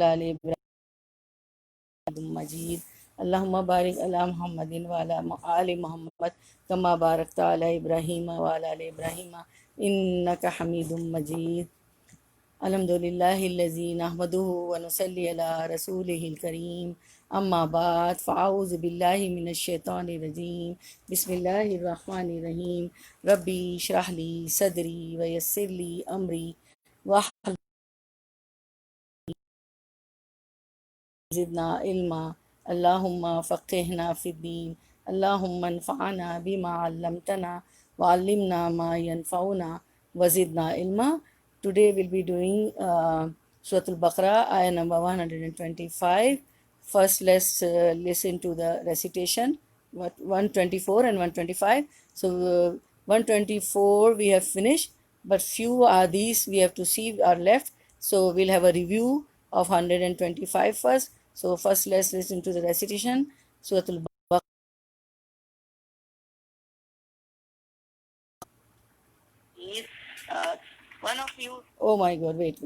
आले इब्राहीम मजीद। अल्लाहुम्मा बारिक अला मुहम्मदिन व अला आलि मुहम्मद कमा बारकता अला इब्राहीम व अला आलि इब्राहीम इन्नका हमीदुम मजीद। अल्हम्दुलिल्लाहिल्लज़ी नहमदुहु व नुसल्ली अला रसूलिहिल करीम। अम्मा बाद फ़अऊज़ु बिल्लाहि मिनश शैतानिर रजीम। बिस्मिल्लाहिर रहमानिर रहीम। रब्बी इश्रह ली सदरी व यस्सिर ली अमरी वहलुल ज़िदना इल्मा। अल्लाहुम्मा फ़क़्हिना फ़िद्दीन। अल्लाहुम्मा अन्फ़अना बिमा अल्लमतना व अल्लिमना मा यनफ़अुना व ज़िदना इल्मा। Today we'll be doing Surah Al-Baqarah, ayah number 125. First, let's listen to the recitation, 124 and 125. So, 124 we have finished, but few are these we have to see are left. So, we'll have a review of 125 first. So, first let's listen to the recitation. Surah Al-Baqarah. Is one of you. Oh my God! Wait.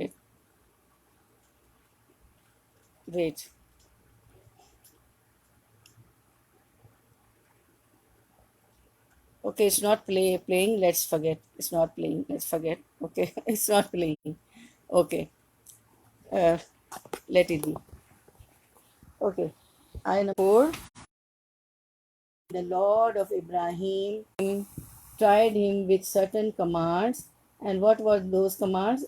Okay, it's not playing. Let's forget. It's not playing. Let's forget. Okay, it's not playing. Okay, uh, let it be. Okay, I know 4. The Lord of Ibrahim tried him with certain commands. And what were those commands?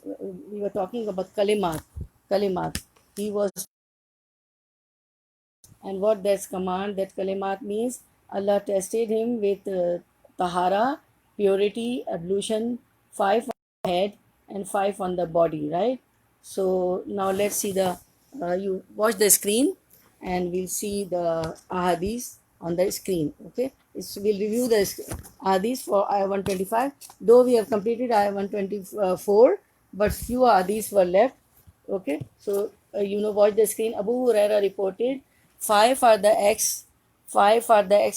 We were talking about kalimat. Kalimat. He was, and what that's command, that kalimat means, Allah tested him with tahara, purity, ablution, 5 on the head and 5 on the body, right? So now let's see the, you watch the screen and we'll see the ahadith on the screen, okay? We'll review the ahadith for ayah 125, though we have completed ayah 124, but few ahadith were left. Okay, so watch the screen. Abu Huraira reported, five are the acts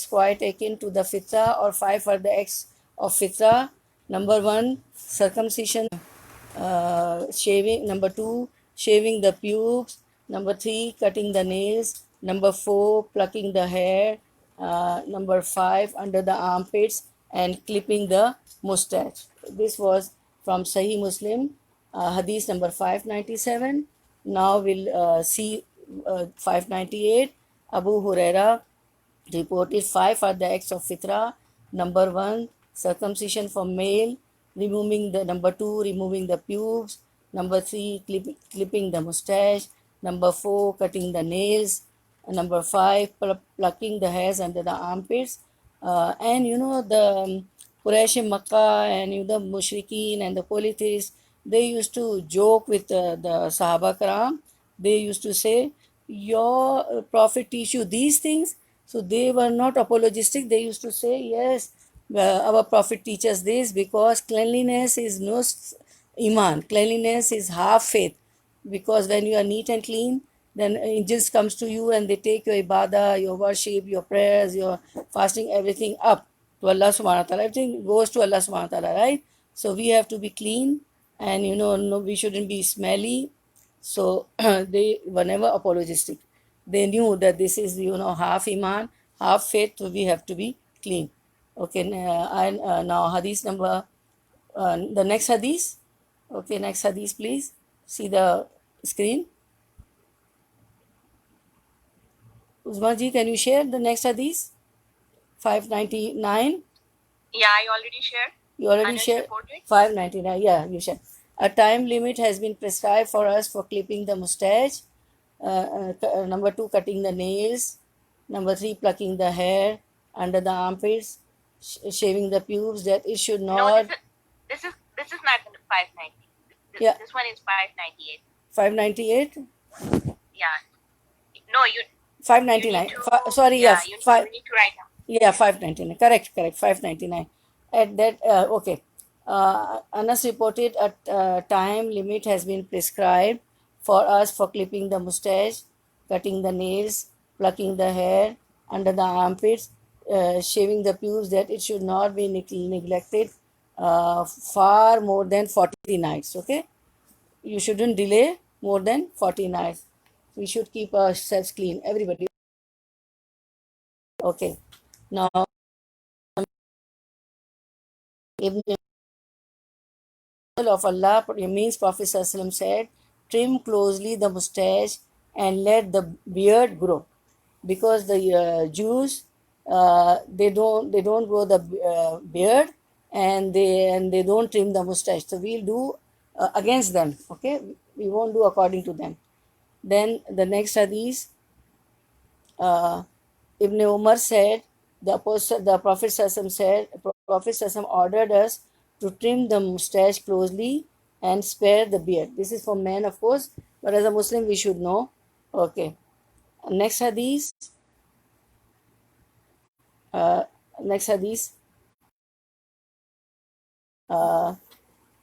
quite akin to the fitra, or 5 are the acts of fitra. Number 1, circumcision, shaving. Number 2, shaving the pubes. Number 3, cutting the nails. Number 4, plucking the hair. Number 5, under the armpits, and clipping the mustache. This was from Sahih Muslim, hadith number 597. Now we'll see 598. Abu Huraira reported 5 are the acts of fitra. Number 1, circumcision for male. Removing the Number 2, removing the pubes. Number 3, clipping the mustache. Number 4, cutting the nails. Number 5, plucking the hairs under the armpits. And the Quraysh in Makkah and the Mushrikeen and the polytheists, they used to joke with the Sahaba Karam. They used to say, your prophet teach you these things. So they were not apologistic. They used to say, yes, our prophet teaches this, because cleanliness is no iman. Cleanliness is half faith. Because when you are neat and clean, then angels comes to you and they take your ibadah, your worship, your prayers, your fasting, everything up to Allah subhanahu wa ta'ala. Everything goes to Allah subhanahu wa ta'ala, right? So we have to be clean, and no, we shouldn't be smelly. So they were never apologistic. They knew that this is half iman, half faith, so we have to be clean. Okay, and now hadith number, the next hadith. Okay, next hadith, please. See the screen. Uzma ji, can you share the next hadith? 599. Yeah, I already shared. You already shared? 599, yeah, you shared. A time limit has been prescribed for us for clipping the mustache. Number 2, cutting the nails. Number 3, plucking the hair under the armpits, shaving the pubes, that it should not. No, this is not 590. Yeah. This one is 598. 598? Yeah. No, you. 599. Sorry, yeah, yes. You need to write down. Yeah, 599. Correct. 599. At that, okay. Anas reported a time limit has been prescribed for us for clipping the mustache, cutting the nails, plucking the hair under the armpits, shaving the pubes, that it should not be neglected far more than 40 nights. Okay, you shouldn't delay more than 40 nights. We should keep ourselves clean, everybody. Okay. Now, Ibn of Allah means Prophet ﷺ said, trim closely the mustache and let the beard grow, because the Jews they don't grow the beard, and they don't trim the mustache. So we'll do against them. Okay, we won't do according to them. Then the next hadith, uh, Ibn Umar said, the Prophet ﷺ said, Prophet ﷺ ordered us to trim the mustache closely and spare the beard. This is for men, of course, but as a Muslim, we should know. Okay. Next hadith. Uh, Next hadith. Uh,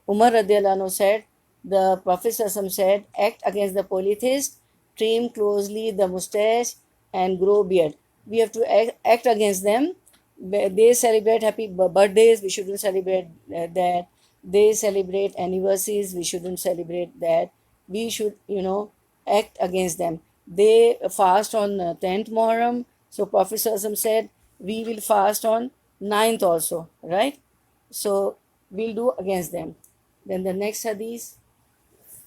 Umar radiallahu anhu said, the Prophet ﷺ said, act against the polytheist, trim closely the mustache and grow beard. We have to act against them. They celebrate happy birthdays, we shouldn't celebrate that. They celebrate anniversaries, we shouldn't celebrate that. We should, act against them. They fast on 10th Muharram, so Prophet ﷺ said, we will fast on 9th also, right? So we'll do against them. Then the next hadith,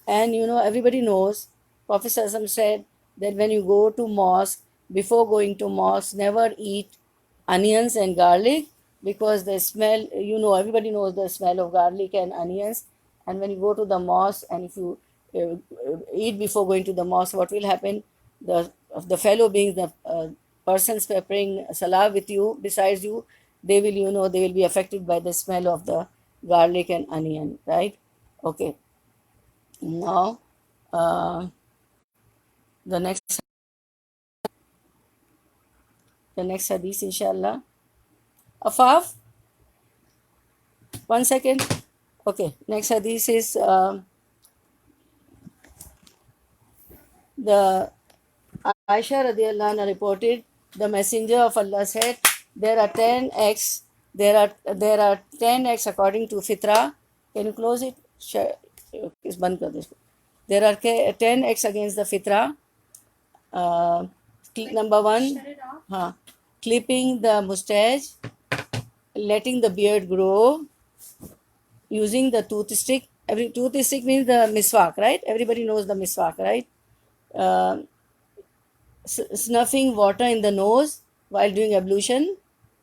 and everybody knows, Prophet ﷺ said that when you go to mosque, before going to mosque, never eat onions and garlic, because the smell, everybody knows the smell of garlic and onions. And when you go to the mosque and if you eat before going to the mosque, what will happen? The fellow beings, the persons praying salah with you, besides you, they will be affected by the smell of the garlic and onion, right? Okay. Now, uh, the next hadith, inshallah. Afaf, 1 second. Okay, next hadith is the Aisha radiallahu anha reported, the Messenger of Allah said, there are 10 eggs. There are 10 eggs according to Fitra. Can you close it? Is band kar do isko. There are 10 eggs against the Fitra. Number one, clipping the mustache, letting the beard grow, using the toothstick. Every toothstick means the miswak, right? Everybody knows the miswak, right? Uh, Snuffing water in the nose while doing ablution,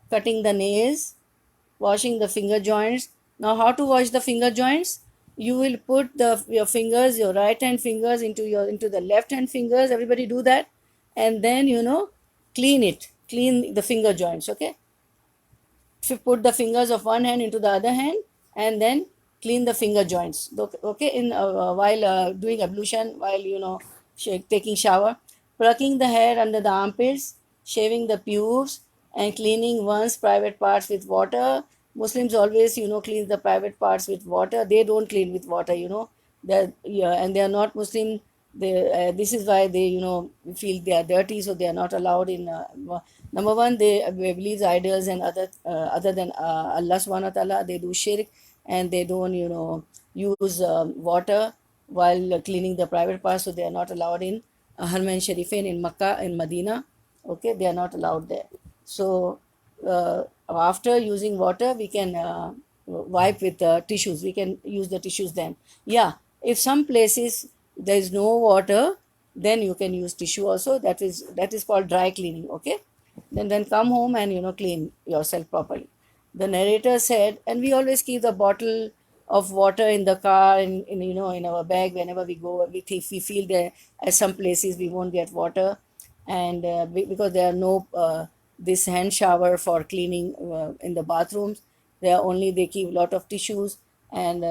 cutting the nails, washing the finger joints. Now, how to wash the finger joints? You will put your fingers, your right hand fingers into the left hand fingers. Everybody do that, and then clean the finger joints. Okay, if you put the fingers of one hand into the other hand, and then clean the finger joints. Okay, in while doing ablution, while taking shower, plucking the hair under the armpits, shaving the pubes, and cleaning one's private parts with water. Muslims always clean the private parts with water. They don't clean with water. And they are not Muslim. This is why they feel they are dirty, so they are not allowed in. Number one, they believe idols and other than Allah subhanahu wa ta'ala. They do shirk, and they don't use water while cleaning the private parts, so they are not allowed in Harmain Sharifain in Makkah, in Medina. Okay, they are not allowed there. So after using water, we can wipe with tissues. We can use the tissues then. Yeah, if some places there is no water, then you can use tissue also. That is called dry cleaning. Okay, then come home and clean yourself properly. The narrator said, and we always keep the bottle of water in the car, in our bag whenever we go. We feel there at some places we won't get water, and because there are no this hand shower for cleaning in the bathrooms, they keep a lot of tissues, and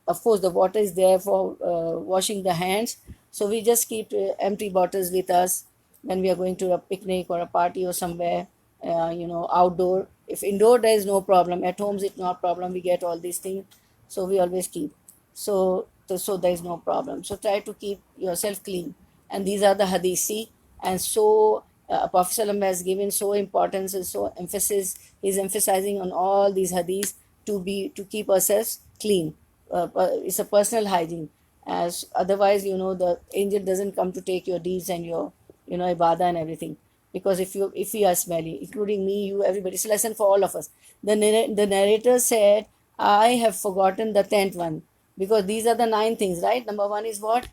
of course the water is there for washing the hands. So we just keep empty bottles with us when we are going to a picnic or a party or somewhere, outdoor. If indoor there is no problem, at homes it's not problem, we get all these things, so we always keep. So there is no problem. So try to keep yourself clean. And these are the hadith. See, and so Prophet ﷺ has given so importance and so emphasis. He's emphasizing on all these hadiths to keep ourselves clean. It's a personal hygiene. as otherwise, the angel doesn't come to take your deeds and your, ibadah and everything. Because if we are smelly, including me, you, everybody, it's a lesson for all of us. The narrator said, I have forgotten the 10th one, because these are the 9 things, right? Number one is what?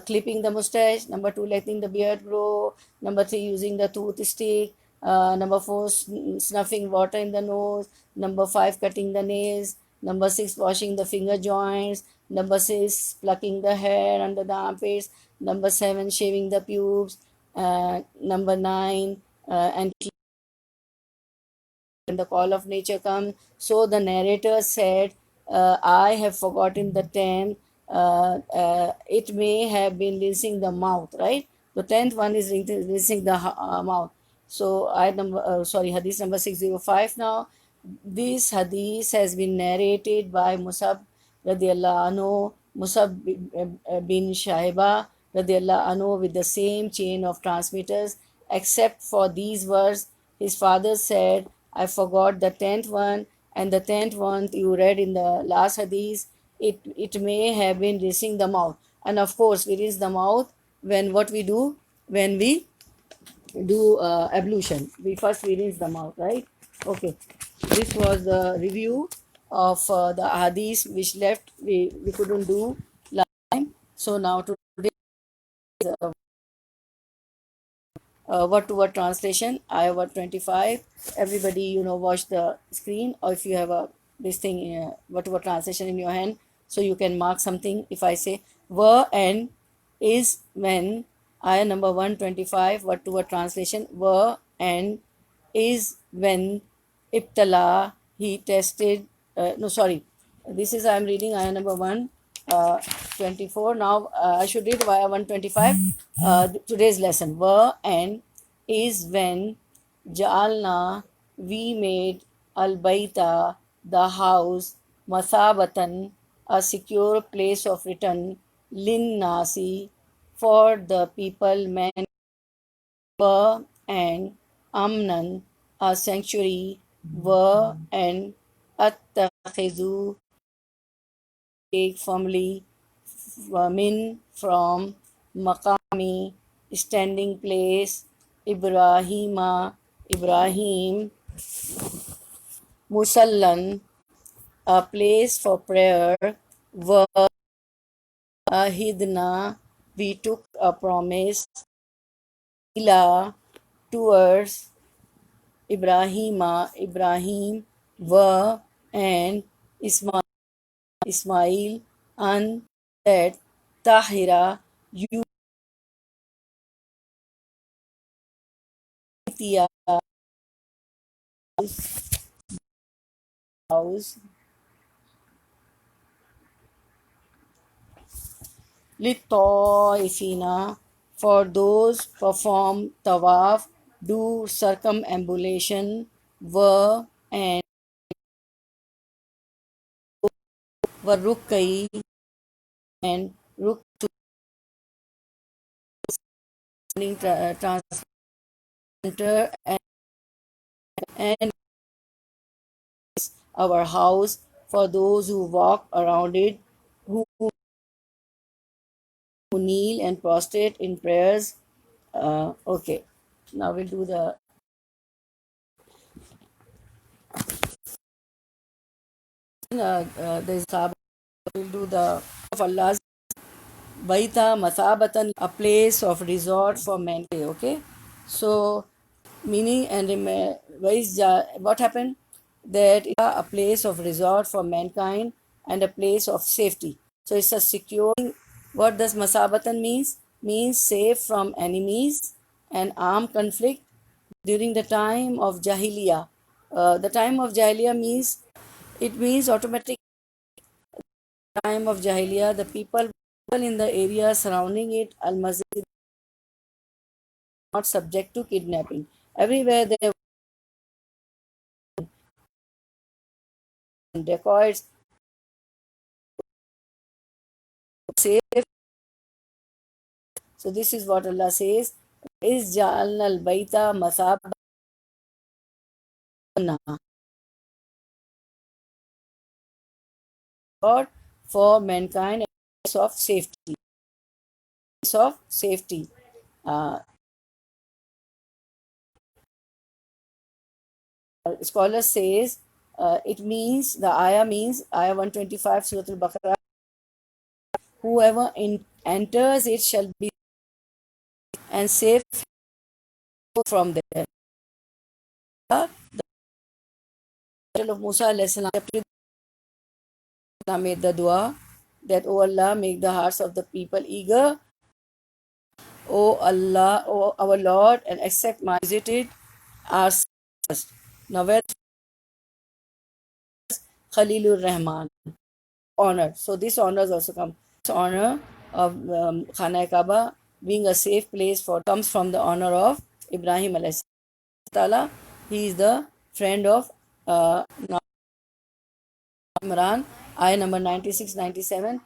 Clipping the mustache. Number two, letting the beard grow. Number three, using the toothstick. Number four, snuffing water in the nose. Number five, cutting the nails. Number six, washing the finger joints. Number six, plucking the hair under the armpits. Number seven, shaving the pubes. Number nine, and when the call of nature comes. So the narrator said, I have forgotten the 10th. It may have been rinsing the mouth, right? The 10th one is rinsing the mouth. So hadith number 605 now. This hadith has been narrated by Musab radiallahu anhu, Musab bin Shaiba radiallahu anhu, with the same chain of transmitters, except for these words. His father said, I forgot the 10th one, and the 10th one you read in the last hadith. It may have been rinsing the mouth. And of course, we rinse the mouth when what we do? When we do ablution. We rinse the mouth, right? Okay. This was the review of the hadith which left we couldn't do last time. So now today, word to word translation, Iowa 25. Everybody, watch the screen, or if you have a this thing, word to word translation in your hand, so you can mark something. If I say were and is when, ayah number 125, word to word translation, were and is when ibtala, he tested, no, sorry, this is, I'm reading ayah number 24. Now I should read ayah 125. Today's lesson, were and is when ja'alna, we made al baita, the house, masabatan, a secure place of return, lin nasi, for the people, men, were and amnan, a sanctuary, were and attakhizu, take firmly, min, from, maqami, standing place, Ibrahima, Ibrahim, musallan, a place for prayer, wa ahidna, we took a promise, ila, towards, Ibrahima, Ibrahim, wa and Ismail, Ismail, and that Tahira, Yutia, house, Litoifina, for those perform tawaf, do circumambulation, were and Warukai and Ruk translator, and our house, for those who walk around it, who kneel and prostrate in prayers. Okay, now we'll do the there's we'll do the of Allah's Baita Masabatan, a place of resort for men. Okay, so meaning and what happened? That it's a place of resort for mankind and a place of safety. So it's a secure. What does Masabatan means? Means safe from enemies and armed conflict during the time of Jahiliyyah. The time of Jahiliyyah means, it means automatic time of Jahiliyyah, the people in the area surrounding it, Al Masjid, not subject to kidnapping. Everywhere there were dacoits, safe. So this is what Allah says: Is Ja'alna al Baita Masabana, for mankind. of safety. Of safety. Scholar says it means, the ayah means, ayah 125 Surah Al-Baqarah, whoever enters it shall be and safe from there. The battle of Musa alayhi salam made the dua that, O Allah, make the hearts of the people eager. O Allah, O our Lord, and accept my visited our first. Now where Khalilur Rahman honor. So this honors also come. This honor of Khana Kaaba being a safe place for comes from the honor of Ibrahim alayhi salam. He is the friend of Imran. Ayah number 96, 97.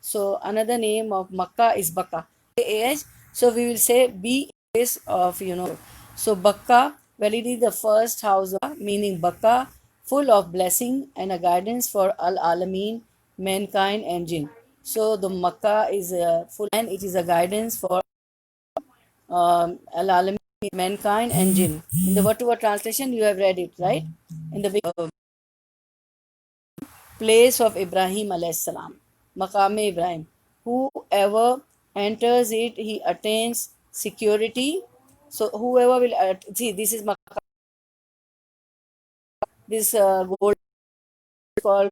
So another name of Makkah is Bakka. So we will say B is of So Bakka, validity the first house, meaning Bakka, full of blessing and a guidance for Al Alameen, mankind and jinn. So the Makkah is full and it is a guidance for Al Alameen, mankind and jinn. In the word to word translation, you have read it, right? In the place of Ibrahim alayhi salam, Maqam Ibrahim. Whoever enters it, he attains security. So whoever will see, this is Maqam, this gold is called.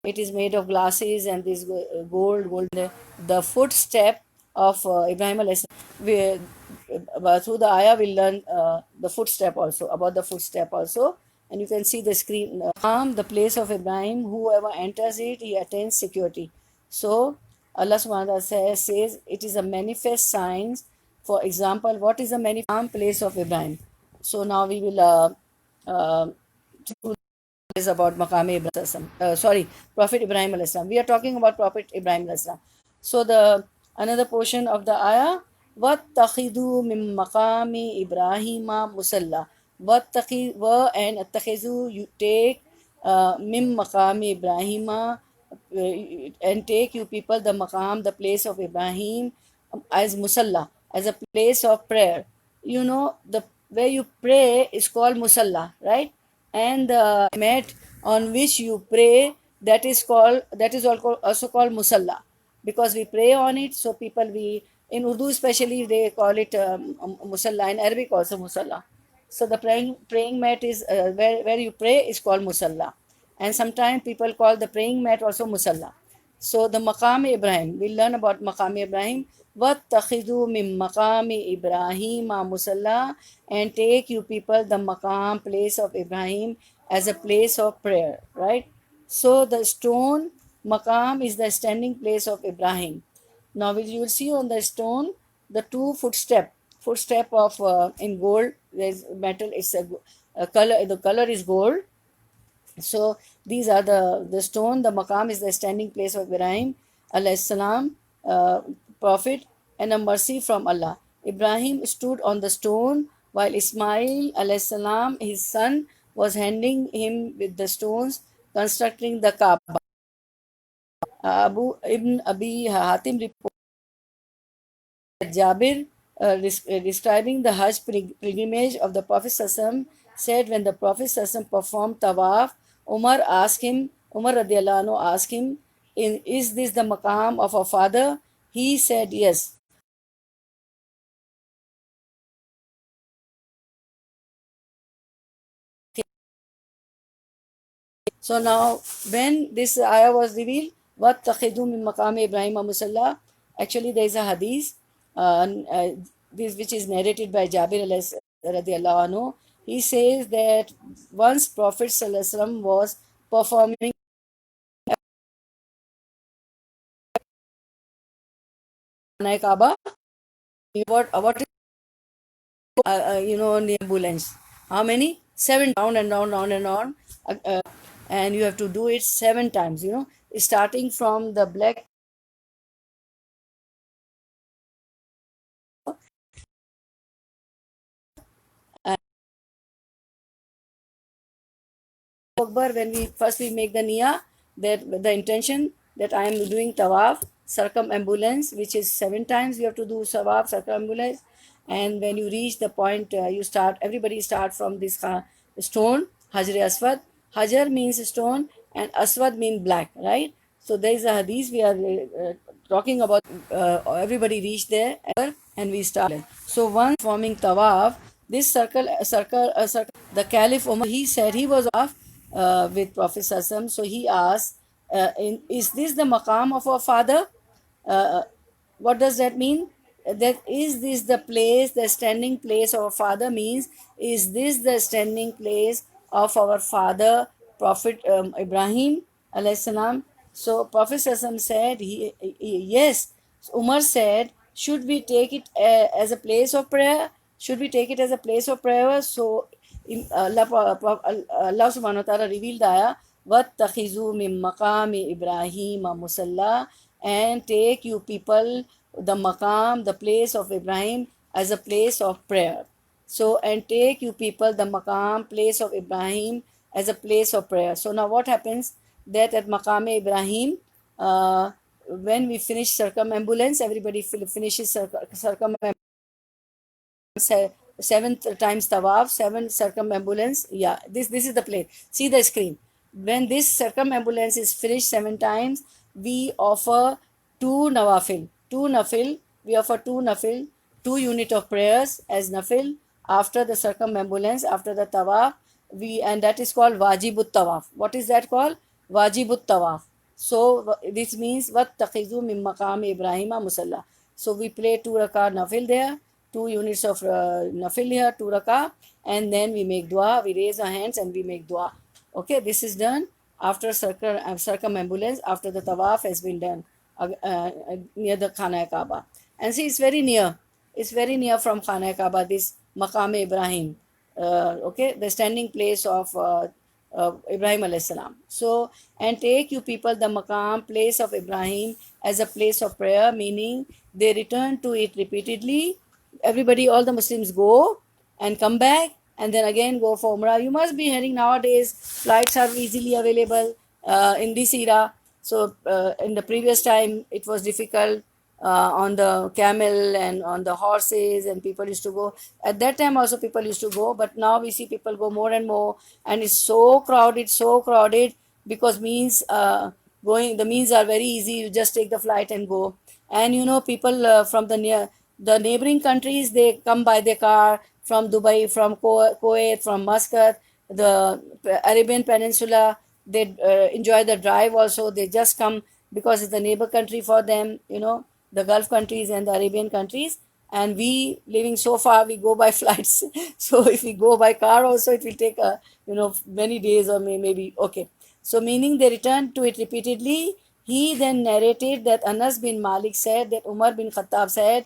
It is made of glasses and this gold. The footstep of Ibrahim alayhi salam. Through the ayah, we'll learn the footstep also, about the footstep also. And you can see the screen. The place of Ibrahim, whoever enters it, he attains security. So Allah subhanahu wa ta'ala says it is a manifest sign. For example, what is the manifest place of Ibrahim? So now we will is about Maqam Ibrahim. Prophet Ibrahim alayhi salam. We are talking about Prophet Ibrahim alayhi salam. So the another portion of the ayah, وَاتَّخِذُوا مِن مَقَامِ إِبْرَاهِيمَ مُسَلَّى. Wa and attakhizu, you take mim maqam Ibrahim, and take you people the maqam, the place of Ibrahim, as musalla, as a place of prayer. You know, the where you pray is called musalla, right? And the mat on which you pray, also called musalla, because we pray on it. So people, we in Urdu especially, they call it musalla. In Arabic also musalla. So the praying mat is where you pray is called musalla, and sometimes people call the praying mat also musalla. So the maqam Ibrahim, we'll learn about maqam Ibrahim. وَاتَّخِذُوا مِن مَقَامِ إِبْرَاهِيمَ مُصَلَّى, and take you people the maqam, place of Ibrahim, as a place of prayer, right? So the stone maqam is the standing place of Ibrahim. Now you will see on the stone the two footstep of in gold. There's metal. It's a color. The color is gold. So these are the stone. The maqam is the standing place of Ibrahim alayhi salam, prophet, and a mercy from Allah. Ibrahim stood on the stone while Ismail alayhi salam, his son, was handing him with the stones, constructing the Kaaba. Abu Ibn Abi Hatim reports that Jabir, describing the Hajj pilgrimage of the Prophet ﷺ, said when the Prophet ﷺ performed tawaf, Umar radiallahu anhu asked him, is this the maqam of our father? He said, yes. So now, when this ayah was revealed, what takhidu min maqam Ibrahim musalla, actually there is a hadith, this which is narrated by Jabir radiallahu anhu. He says that once Prophet sallallahu alaihi wasallam was performing Kaaba, what is in the ambulance? How many? Seven, round and round, round and round, and you have to do it 7 times. Starting from the black Akbar, when we make the niyyah, that the intention that I am doing tawaf, circumambulance, which is 7 times you have to do tawaf, circumambulance. And when you reach the point, everybody start from this stone, Hajar Aswad. Hajar means stone and Aswad means black, right? So there is a hadith we are talking about. Everybody reach there and we start. So once forming tawaf, this circle, the Caliph Umar, he said he was off with Prophet Sassam. So he asked, is this the maqam of our father? What does that mean? That is this the place, the standing place of our father, means is this the standing place of our father, Prophet Ibrahim alayhi salam? So Prophet Sassam said, yes. So Umar said, should we take it as a place of prayer? Should we take it as a place of prayer? So Allah subhanahu wa ta'ala revealed the ayah, وَاتَّخِذُوا مِن مَقَامِ إِبْرَاهِيمَ مُصَلَّى, and take you people the maqam, the place of Ibrahim, as a place of prayer. So, and take you people the maqam, place of Ibrahim, as a place of prayer. So now what happens, that at maqam Ibrahim, when we finish circumambulance, everybody finishes circumambulance, 7 times tawaf, 7 circumambulance. Yeah, this is the place. See the screen. When this circumambulance is finished 7 times, we offer 2 nawafil. 2 nafil. We offer 2 nafil, 2 unit of prayers as nafil after the circumambulance, after the tawaf. And that is called wajibut tawaf. What is that called? Wajibut tawaf. So this means what taqizu min maqam Ibrahima musalla. So we play 2 rakah nafil there, 2 units of nafil here, 2 rakah, and then we make dua. We raise our hands and we make dua. Okay, this is done after circumambulance, after the tawaf has been done near the Khana Kaaba. And see, it's very near. It's very near from Khana Kaaba, this Maqam Ibrahim. Okay, the standing place of Ibrahim alayhi salam. So, and take you people the maqam, place of Ibrahim, as a place of prayer, meaning they return to it repeatedly. Everybody, all the Muslims go and come back and then again go for Umrah. You must be hearing nowadays flights are easily available in this era. So in the previous time it was difficult on the camel and on the horses, and people used to go. At that time also people used to go, but now we see people go more and more, and it's so crowded, because means going, the means are very easy. You just take the flight and go. And you know, people from the neighboring countries, they come by their car from Dubai, from Kuwait, from Muscat, the Arabian Peninsula. They enjoy the drive also. They just come because it's the neighbor country for them, you know, the Gulf countries and the Arabian countries. And we living so far, we go by flights. So if we go by car also, it will take many days, or maybe okay. So meaning they returned to it repeatedly. He then narrated that Anas bin Malik said that Umar bin Khattab said,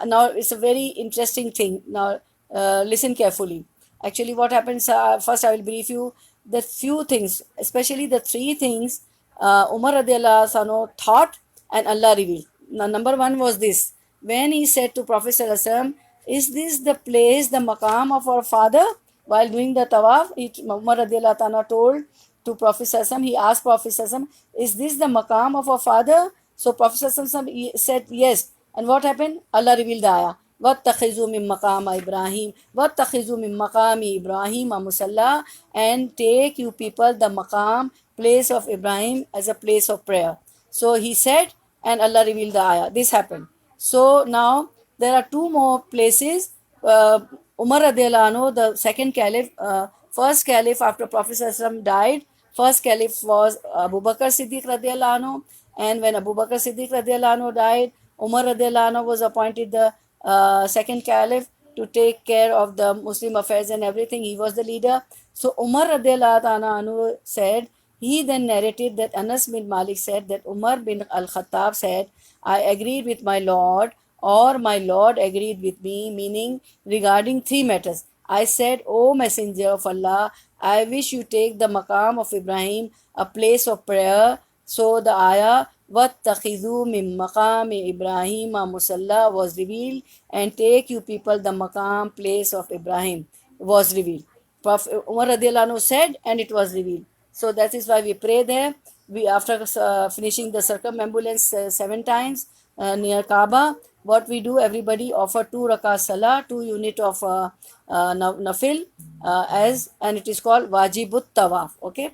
now it's a very interesting thing. Now listen carefully. Actually, what happens, first I will brief you the few things, especially the 3 things Umar radiallahu anhu thought and Allah revealed. Now, number 1 was this. When he said to Prophet sallallahu alaihi wasallam, is this the place, the maqam of our father? While doing the tawaf, Umar radiallahu anhu told to Prophet sallallahu alaihi wasallam, he asked Prophet sallallahu alaihi wasallam, is this the maqam of our father? So Prophet sallallahu alaihi wasallam said yes. And what happened? Allah revealed the ayah. وَاتَّخِذُوا مِن مَقَامِ إِبْرَاهِيمَ وَاتَّخِذُوا مِن مَقَامِ إِبْرَاهِيمَ مُصَلَّى, and take you people the maqam, place of Ibrahim, as a place of prayer. So he said, and Allah revealed the ayah. This happened. So now there are 2 more places. Umar radiallahu anhu, the second caliph, first caliph after Prophet sallallahu alaihi wasallam died, first caliph was Abu Bakr Siddiq radiallahu anhu. And when Abu Bakr Siddiq radiallahu anhu died, Umar radiallahu anhu was appointed the second caliph to take care of the Muslim affairs and everything. He was the leader. So Umar radiallahu anhu said, he then narrated that Anas bin Malik said that Umar bin al-Khattab said, I agreed with my Lord, or my Lord agreed with me, meaning regarding 3 matters. I said, O Messenger of Allah, I wish you take the maqam of Ibrahim, a place of prayer. So the ayah, وَاتَّخِذُوا مِن مَقَامِ إِبْرَاهِيمَ مُصَلَّى was revealed, and take you people the maqam, place of Ibrahim was revealed. Prophet Umar radiallahu anhu said, and it was revealed. So that is why we pray there. We after finishing the circumambulance 7 times near Kaaba, what we do, everybody offer 2 rakat salah, 2 unit of nafil, as, and it is called wajibut tawaf. Okay,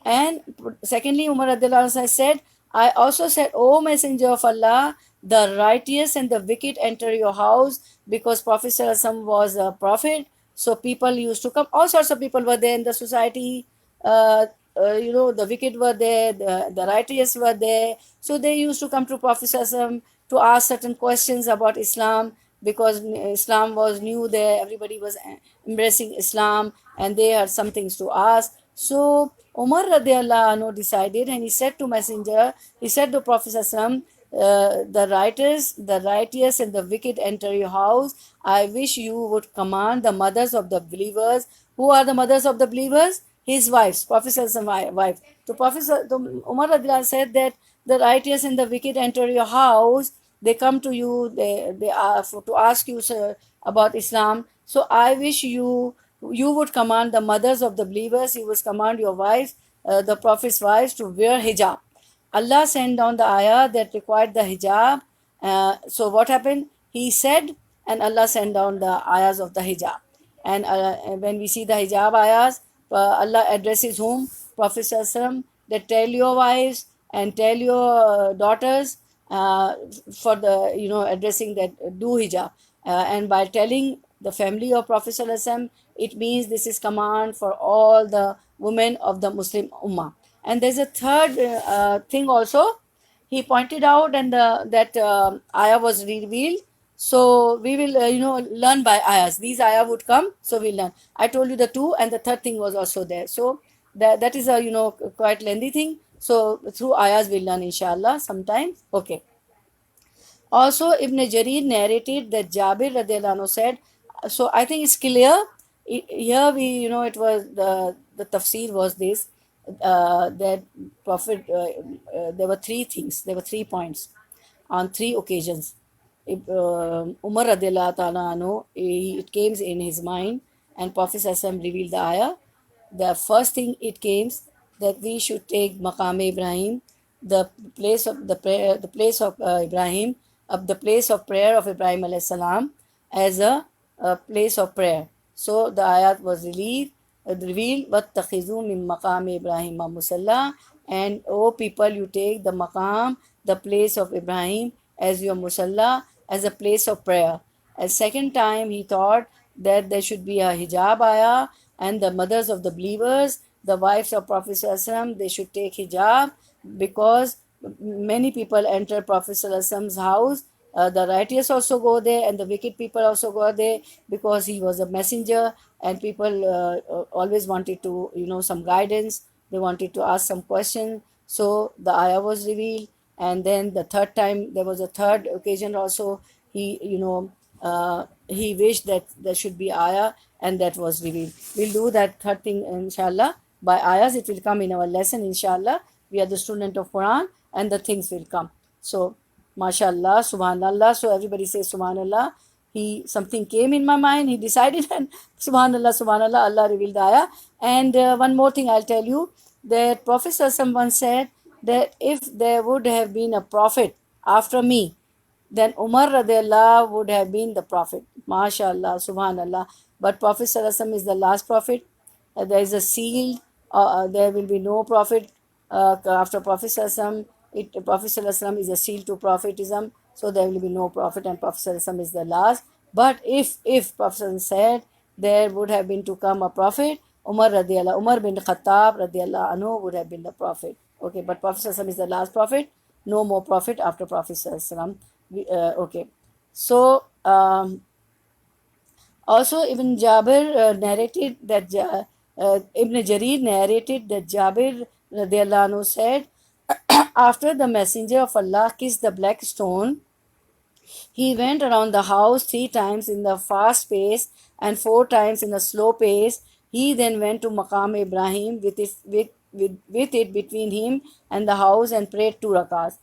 and secondly, Umar radiallahu anhu said, I also said, O Messenger of Allah, the righteous and the wicked enter your house, because Prophet Sallallahu Alaihi Wasallam was a prophet. So people used to come. All sorts of people were there in the society. The wicked were there, the righteous were there. So they used to come to Prophet Sallallahu Alaihi Wasallam to ask certain questions about Islam, because Islam was new there. Everybody was embracing Islam, and they had some things to ask. So Umar radiallahu anhu decided, and he said to Messenger, he said to Prophet Sallallahu Alaihi Wasallam, the righteous and the wicked enter your house. I wish you would command the mothers of the believers. Who are the mothers of the believers? His wives, Prophet Sallallahu Alaihi Wasallam's wife. So Umar radiallahu anhu said that the righteous and the wicked enter your house. They come to you, they are to ask you, sir, about Islam. So I wish you would command the mothers of the believers, you would command your wives, the Prophet's wives, to wear hijab. Allah sent down the ayah that required the hijab. So what happened? He said, and Allah sent down the ayahs of the hijab. And when we see the hijab ayahs, Allah addresses whom? Prophet Sallallahu Alaihi Wasallam, that tell your wives and tell your daughters, for the addressing that, do hijab. And by telling the family of Prophet Sallallahu Alaihi Wasallam, it means this is command for all the women of the Muslim Ummah. And there's a third thing also. He pointed out, and that ayah was revealed. So we will, learn by ayahs. These ayah would come, so we learn. I told you the two, and the third thing was also there. So that is a quite lengthy thing. So through ayahs we'll learn, inshallah, sometimes. Okay. Also, Ibn Jarir narrated that Jabir radiallahu anhu said, so I think it's clear. Here we, it was the tafsir was this, that Prophet, there were three things, there were 3 points on 3 occasions. Umar radiallahu ta'ala anhu, it came in his mind, and Prophet Sallallahu revealed the ayah. The first thing it came, that we should take Maqam Ibrahim, the place of the prayer, the place of Ibrahim, of the place of prayer of Ibrahim alayhi salam, as a place of prayer. So the ayat was revealed, وَاتَّخِذُوا مِن مَقَامِ إِبْرَاهِيمَ مُصَلَّى, and O people, you take the maqam, the place of Ibrahim, as your musalla, as a place of prayer. A second time he thought that there should be a hijab ayah, and the mothers of the believers, the wives of Prophet Sallallahu Alaihi Wasallam, they should take hijab, because many people enter Prophet Sallallahu Alaihi Wasallam's house. The righteous also go there, and the wicked people also go there, because he was a messenger, and people always wanted to, some guidance. They wanted to ask some question. So the ayah was revealed, and then the third time, there was a third occasion also. He wished that there should be ayah, and that was revealed. We'll do that third thing, inshallah. By ayahs, it will come in our lesson, inshallah. We are the student of Quran, and the things will come. So, mashallah, subhanallah. So everybody says subhanallah. Something came in my mind. He decided, and subhanallah, subhanallah, Allah revealed the ayah. And one more thing I'll tell you, that Prophet Sallallahu Alaihi Wasallam once said that if there would have been a prophet after me, then Umar radiallahu would have been the prophet. MashaAllah, subhanallah. But Prophet Sallallahu Alaihi Wasallam is the last prophet. There is a seal. There will be no prophet after Prophet Sallallahu Alaihi Wasallam. Prophet Sallallahu Alaihi Wasallam is a seal to prophetism. So there will be no prophet, and Prophet Sallallahu Alaihi Wasallam is the last. But if Prophet Sallallahu Alaihi Wasallam said there would have been to come a prophet, Umar bin Khattab radiallahu anhu would have been the prophet. Okay, but Prophet Sallallahu Alaihi Wasallam is the last prophet. No more prophet after Prophet Sallallahu Alaihi Wasallam. Okay, so also Ibn Jabir narrated that Ibn Jarir narrated that Jabir radiallahu anhu said, after the messenger of Allah kissed the black stone, he went around the house 3 times in the fast pace and 4 times in the slow pace. He then went to Maqam Ibrahim with it between him and the house, and prayed 2 rakats.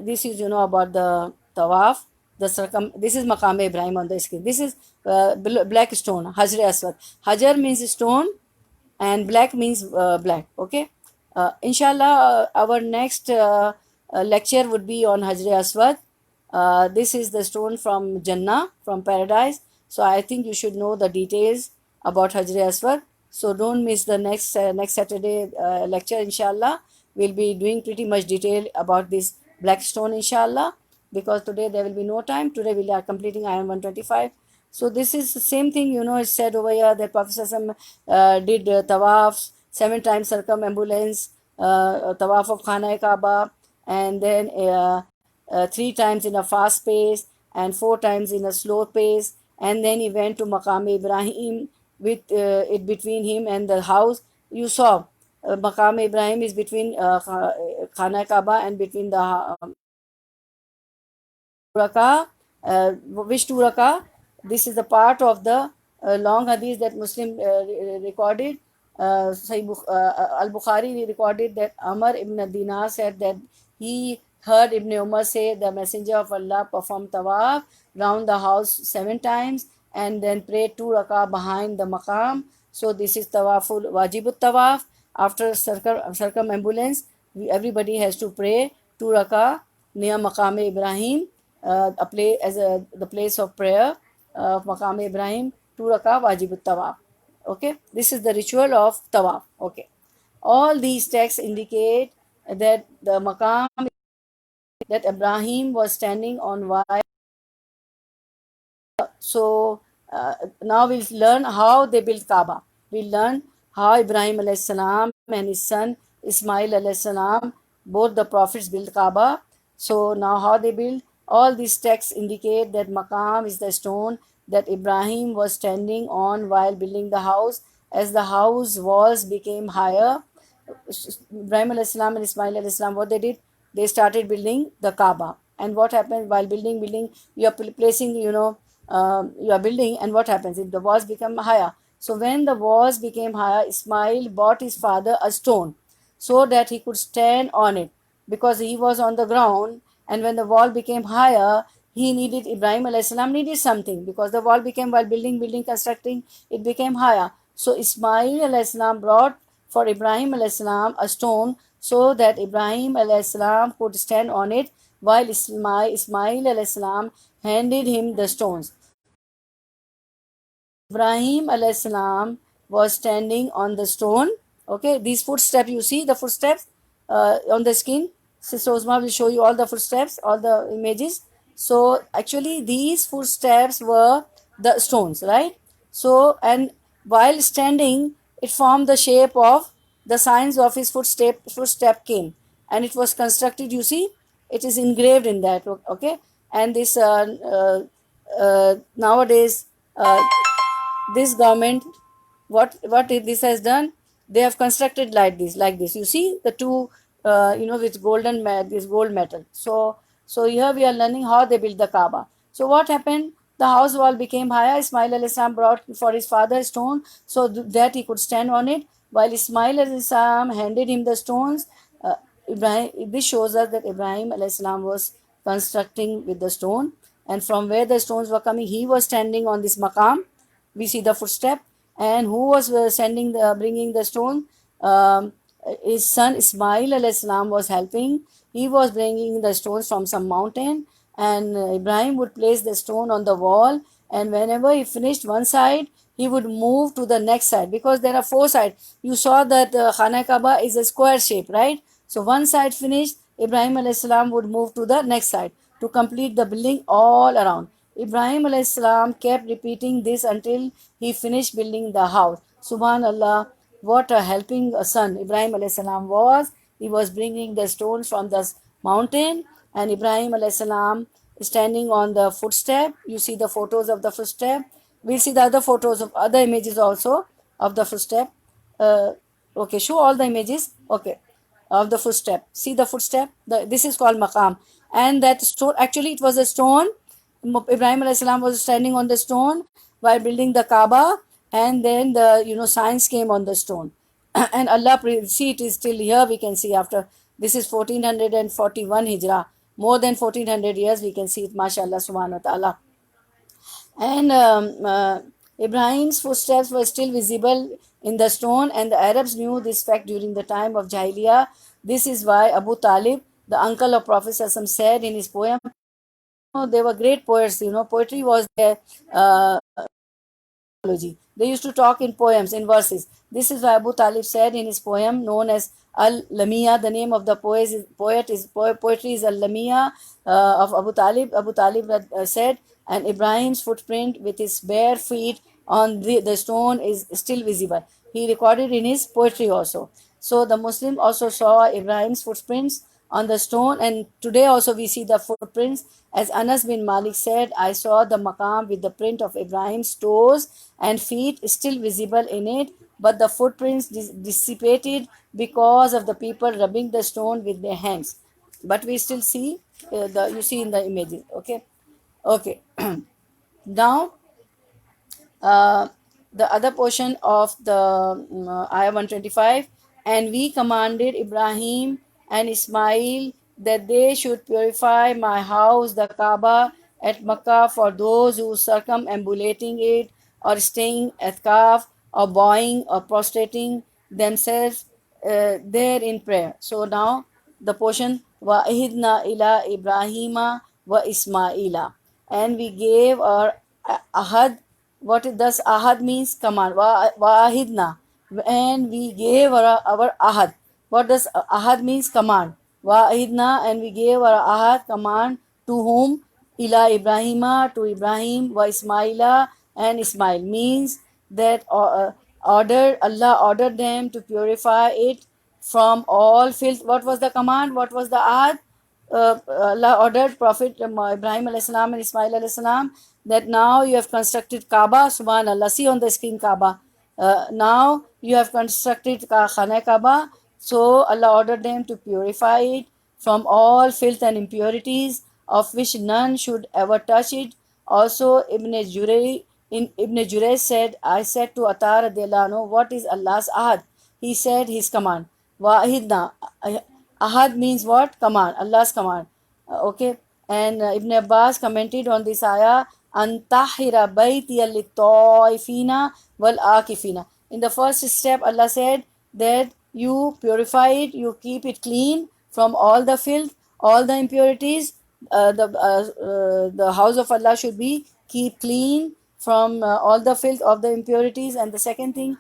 This is, about the tawaf. this is Maqam Ibrahim on the screen. This is black stone, Hajar Aswad. Hajar means stone and black means black. Okay. Inshallah, our next lecture would be on Hajar Aswad. This is the stone from Jannah, from paradise. So I think you should know the details about Hajar Aswad. So don't miss the next Saturday lecture. Inshallah, we'll be doing pretty much detail about this black stone. Inshallah, because today there will be no time. Today we are completing Ayam 125. So this is the same thing, it's said over here that Prophet did tawaf, 7 times circumambulance, tawaf of Khana Kaaba, and then 3 times in a fast pace and 4 times in a slow pace, and then he went to Maqam Ibrahim with it between him and the house. You saw Maqam Ibrahim is between Khana Kaaba and between the raka, which 2 raka? This is the part of the long hadith that Muslim recorded. Al-Bukhari recorded that Amr ibn Dinar said that he heard Ibn Umar say the Messenger of Allah performed tawaf round the house 7 times and then prayed 2 raka behind the maqam. So this is tawaful wajibut tawaf. After circumambulance, everybody has to pray 2 raka near Maqam Ibrahim, the place of prayer of Maqam Ibrahim, 2 raka wajibut tawaf. Okay, this is the ritual of tawaf. Okay, all these texts indicate that the maqam that Ibrahim was standing on while. So now we'll learn how they built Kaaba. We'll learn how Ibrahim alayhis salam and his son Ismail alayhis salam, both the prophets, built Kaaba. So now how they built, all these texts indicate that Maqam is the stone that Ibrahim was standing on while building the house. As the house walls became higher, Ibrahim alayhis salam and Ismail alayhis salam, what they did, they started building the Kaaba. And what happens while building, you are placing, you are building, and what happens if the walls become higher? So when the walls became higher, Ismail bought his father a stone so that he could stand on it, because he was on the ground, and when the wall became higher, Ibrahim alayhis salam needed something, because the wall became, while building, constructing, it became higher. So Ismail alayhis salam brought for Ibrahim alayhis salam a stone so that Ibrahim alayhis salam could stand on it, while Ismail alayhis salam handed him the stones. Ibrahim alayhis salam was standing on the stone. Okay, these footsteps, you see the footsteps on the screen. Sister Osma will show you all the footsteps, all the images. So actually these footsteps were the stones, right? So, and while standing, it formed the shape of the signs of his footstep came, and it was constructed, you see, it is engraved in that. Okay, and this nowadays this government, this has done, they have constructed like this, you see the two, with this gold metal. So here we are learning how they built the Kaaba. So what happened, the house wall became higher. Ismail alayhis salam brought for his father stone so that he could stand on it, while Ismail alayhis salam handed him the stones. This shows us that Ibrahim alayhis salam was constructing with the stone, and from where the stones were coming, he was standing on this maqam. We see the footstep, and who was bringing the stone? His son Ismail alayhis salam was helping. He was bringing the stones from some mountain, and Ibrahim would place the stone on the wall, and whenever he finished one side, he would move to the next side, because there are 4 sides. You saw that Khana Kaaba is a square shape, right? So one side finished, Ibrahim alayhis salam would move to the next side to complete the building all around. Ibrahim alayhis salam kept repeating this until he finished building the house. Subhanallah, what a helping son Ibrahim alayhis salam was. He was bringing the stones from the mountain, and Ibrahim alayhis salam standing on the footstep. You see the photos of the footstep. We'll see the other photos of other images also of the footstep. Okay, show all the images. Okay, of the footstep. See the footstep. This is called maqam, and that stone, actually it was a stone. Ibrahim alayhis salam was standing on the stone while building the Kaaba, and then the signs came on the stone. And Allah, see, it is still here. We can see after this is 1441 Hijrah. more than 1400 years we can see it, mashallah, subhanahu wa ta'ala. And Ibrahim's footsteps were still visible in the stone, and the Arabs knew this fact during the time of Jahiliyyah. This is why Abu Talib, the uncle of Prophet ﷺ, said in his poem, they were great poets, poetry was their mythology. They used to talk in poems, in verses. This is why Abu Talib said in his poem known as Al Lamia. The name of the poetry is Al Lamia of Abu Talib. Abu Talib said, and Ibrahim's footprint with his bare feet on the stone is still visible. He recorded in his poetry also. So the Muslim also saw Ibrahim's footprints on the stone, and today also we see the footprints. As Anas bin Malik said, I saw the maqam with the print of Ibrahim's toes and feet still visible in it, but the footprints dissipated because of the people rubbing the stone with their hands. But we still see the you see in the images. Okay. Now uh, the other portion of the ayah 125, and we commanded Ibrahim and Ismail that they should purify my house, the Kaaba at Makkah, for those who circumambulating it or staying at Kaf or bowing or prostrating themselves there in prayer. So now the portion wa ahidna ila Ibrahima wa Ismaila, and we gave our ahad. What it does ahad means command. Wahidna, and we gave our ahad. What does ahad means command? Wahidna, and we gave our ahad command to whom? Ila Ibrahima, to Ibrahim, wa Ismaila, and Ismail means that Allah ordered them to purify it from all filth. What was the command? What was the ahad? Allah ordered Prophet Ibrahim alayhi salam and Ismail alayhi salam that now you have constructed Kaaba. Subhanallah, see on the screen Kaaba. Now you have constructed Khana Kaaba. So Allah ordered them to purify it from all filth and impurities, of which none should ever touch it. Also, Ibn Jurayj said, I said to Atar radiallahu anhu, what is Allah's ahad? He said his command. Wahidna. Ahad means what? Command. Allah's command. Okay. And Ibn Abbas commented on this ayah, Antahira baytiya lit-ta'ifina wal-akifina. In the first step, Allah said that you purify it, you keep it clean from all the filth, all the impurities. The house of Allah should be keep clean from all the filth of the impurities. And the second thing,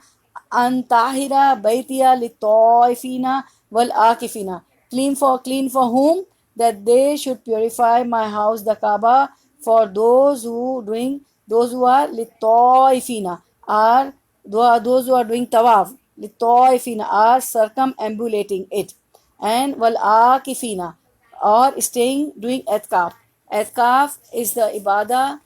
Antahira baytiya lit-ta'ifina wal-akifina. Clean for whom? That they should purify my house, the Kaaba, for those who are litoifina, are those who are doing tawaf. Litoifina are circumambulating it, and wal akifina, or staying doing etkaf. Etkaf is the ibadah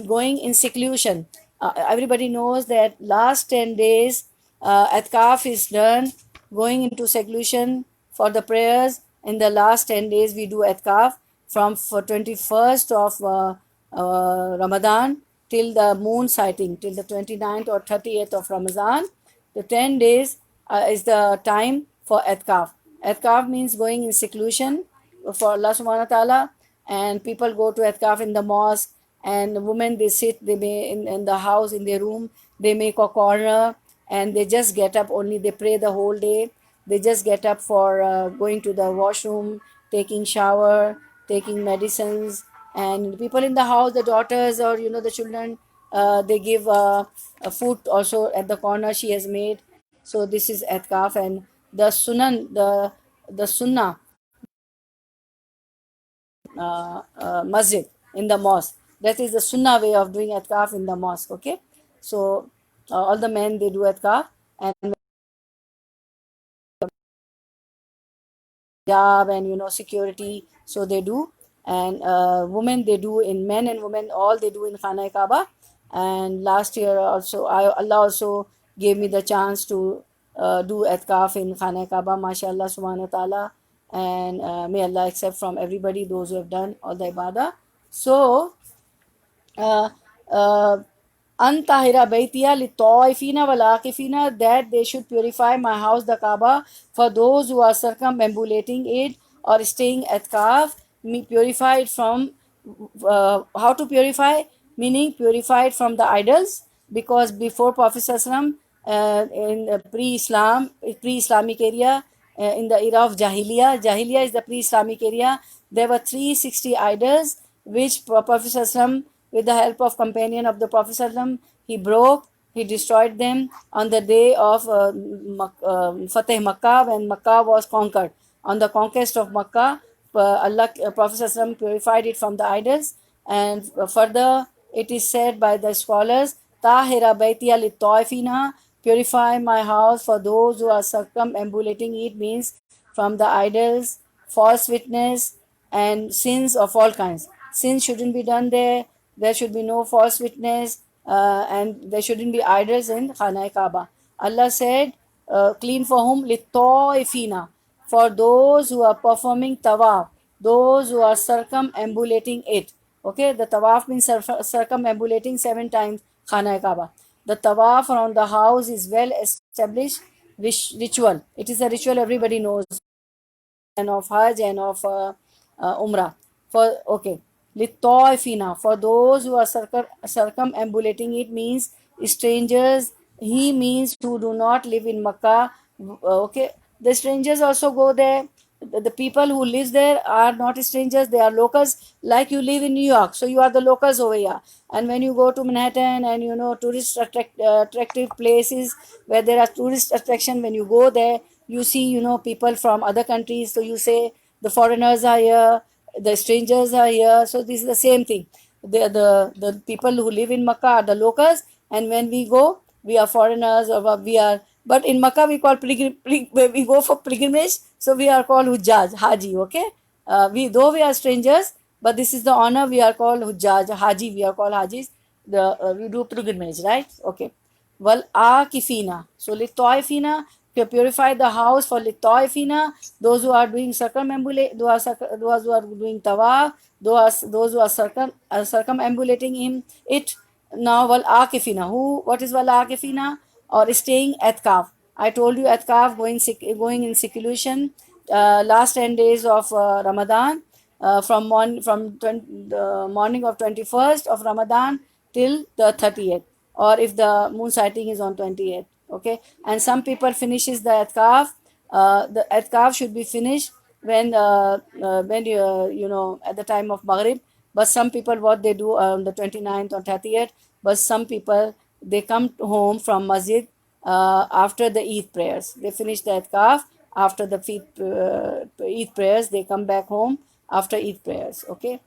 going in seclusion. Everybody knows that last 10 days etkaf is done, going into seclusion for the prayers. In the last 10 days we do etkaf from 21st of Ramadan till the moon sighting, till the 29th or 30th of Ramadan. The 10 days is the time for etkaf. Etkaf means going in seclusion for Allah subhanahu wa ta'ala, and people go to etkaf in the mosque, and women, they sit, they may in the house, in their room, they make a corner, and they just get up only, they pray the whole day. They just get up for going to the washroom, taking shower, taking medicines. And people in the house, the daughters or the children, they give a food also at the corner she has made. So this is etkaf. And the sunnah masjid, in the mosque, that is the sunnah way of doing etkaf in the mosque. Okay, so all the men, they do etkaf, and job and security, so they do. And women, they do, in men and women all, they do in Khana Kaaba. And last year also Allah also gave me the chance to do etkaf in Khana Kaaba, mashallah, subhanahu wa ta'ala. And may Allah accept from everybody those who have done all the ibadah. So uh, uh, Antahira Baitiya Litoifina Walakifina, that they should purify my house, the Kaaba, for those who are circumambulating it or staying at Kaf. purified from how to purify, meaning purified from the idols, because before Prophet ﷺ, in pre-Islamic area, in the era of Jahiliyyah is the pre-Islamic area, there were 360 idols which Prophet ﷺ, with the help of companion of the Prophet ﷺ, he destroyed them on the day of Fateh Makkah, when Makkah was conquered. On the conquest of Makkah, Prophet ﷺ purified it from the idols, and further it is said by the scholars, Tahira Baitiya lit purify my house for those who are circumambulating it, means from the idols, false witness, and sins of all kinds. Sins shouldn't be done there. There should be no false witness, and there shouldn't be idols in Khana Kaaba. Allah said, clean for whom? Lit-ta'ifina, for those who are performing tawaf, those who are circumambulating it. Okay, the tawaf means circumambulating 7 times Khana Kaaba. The tawaf around the house is well established ritual. It is a ritual everybody knows, and of Hajj and of Umrah. For okay, Litoifina, for those who are circumambulating it, means strangers. He means who do not live in Makkah. Okay, the strangers also go there. The people who live there are not strangers, they are locals, like you live in New York, so you are the locals over here. And when you go to Manhattan, and you know tourist attractive places where there are tourist attraction, when you go there, you see, you know, people from other countries, so you say the foreigners are here, the strangers are here. So this is the same thing. The people who live in Makkah are the locals, and when we go, we are foreigners, or we are, but in Makkah we call we go for pilgrimage, so we are called Hujjaj, Haji. Okay, we, though we are strangers, but this is the honor, we are called Hujjaj, Haji, we are called Hajis. The we do pilgrimage, right? Okay. Wal akifina, so litoifina, to purify the house for litoifina, those who are doing circumambulate, those who are doing tawaf, those who are circumambulating him it. Now wal akifina, who, what is wal akifina? Or staying atkaf. I told you atkaf, going in seclusion, last 10 days of Ramadan, the morning of 21st of Ramadan till the 30th, or if the moon sighting is on 28th. Okay, and some people finishes the atkaf. The atkaf should be finished when you know, at the time of Maghrib. But some people, what they do on the 29th or 30th, but some people, they come home from masjid after the Eid prayers. They finish the atkaf after the Eid prayers. They come back home after Eid prayers. Okay,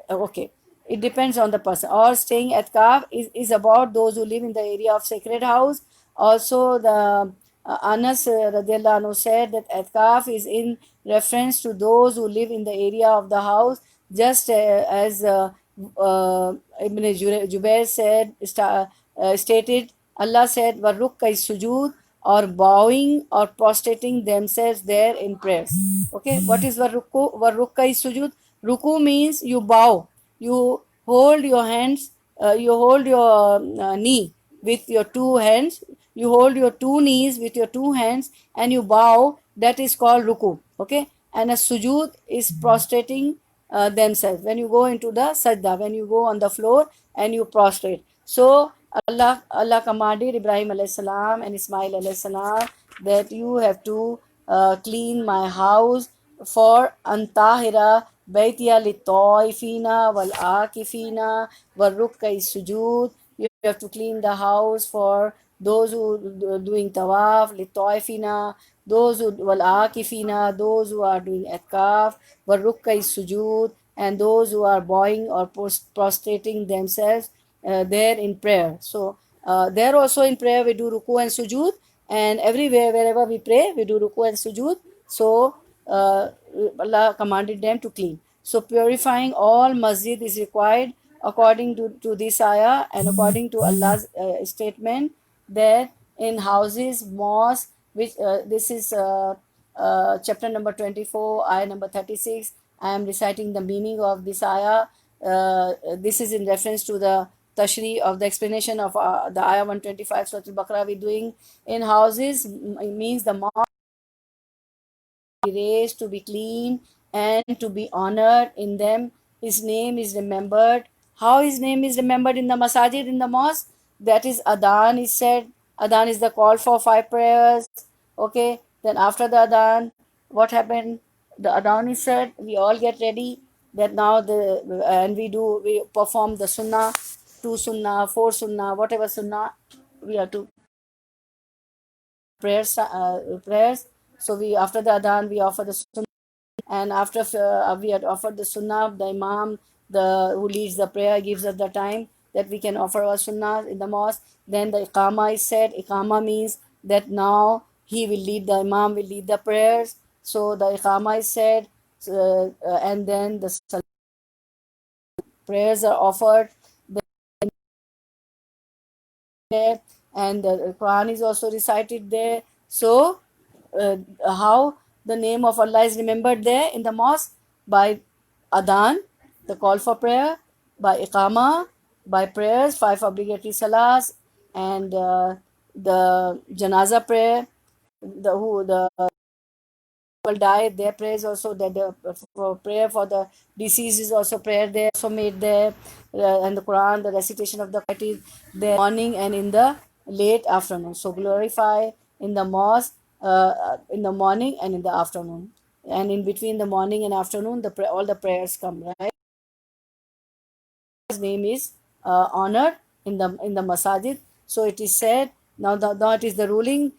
okay. It depends on the person. Or staying at Kaf is about those who live in the area of sacred house. Also, the Anas radiallahu anhu said that Atkaf is in reference to those who live in the area of the house, just as Ibn Jubair said, stated, Allah said, Warukka is sujood, or bowing or prostrating themselves there in prayers. Okay, what is warukku? Warukka is sujood. Ruku means you bow, you hold your hands, you hold your knee with your 2 hands, you hold your 2 knees with your 2 hands, and you bow. That is called ruku. Okay, and a sujood is prostrating themselves. When you go into the sajda, when you go on the floor and you prostrate. So Allah commanded Ibrahim alayhi salam and Ismail alayhi salam that you have to clean my house for antahira baitiya litoifina wal akifina wal rukkai sujud. You have to clean the house for those who doing tawaf, litoifina, those who wal akifina, those who are doing atkaf, wal rukkai sujud, and those who are bowing or prostrating themselves there in prayer. So there also in prayer we do ruku and sujud, and everywhere wherever we pray we do ruku and sujud. So Allah commanded them to clean. So purifying all masjid is required according to this ayah, and according to Allah's statement that in houses, mosques, which this is chapter number 24, ayah number 36. I am reciting the meaning of this ayah. This is in reference to the tashri of the explanation of the ayah 125 Surah Al-Baqarah. We doing in houses means the mosque raised to be clean, and to be honored in them. His name is remembered. How his name is remembered in the masajid, in the mosque? That is adhan is said. Adhan is the call for 5 prayers. Okay, then after the adhan, what happened? The adhan is said. We all get ready. That now we perform the sunnah, 2 sunnah, 4 sunnah, whatever sunnah we have to prayers. So we after the adhan we offer the sunnah, and after we had offered the sunnah, the imam, the who leads the prayer, gives us the time that we can offer our sunnah in the mosque. Then the iqama is said. Iqama means that now he will lead, the imam will lead the prayers. So the iqama is said, and then the prayers are offered there, and the Quran is also recited there. So, how the name of Allah is remembered there in the mosque? By adhan, the call for prayer, by iqama, by prayers, 5 obligatory salahs, and the janaza prayer, the people die, their prayers also, that the for prayer for the deceased is also prayer there, also made there, and the Quran, the recitation of the Quran there morning and in the late afternoon. So glorify in the mosque in the morning and in the afternoon, and in between the morning and afternoon, all the prayers come, right? His name is honored in the masajid. So it is said, now it is the ruling,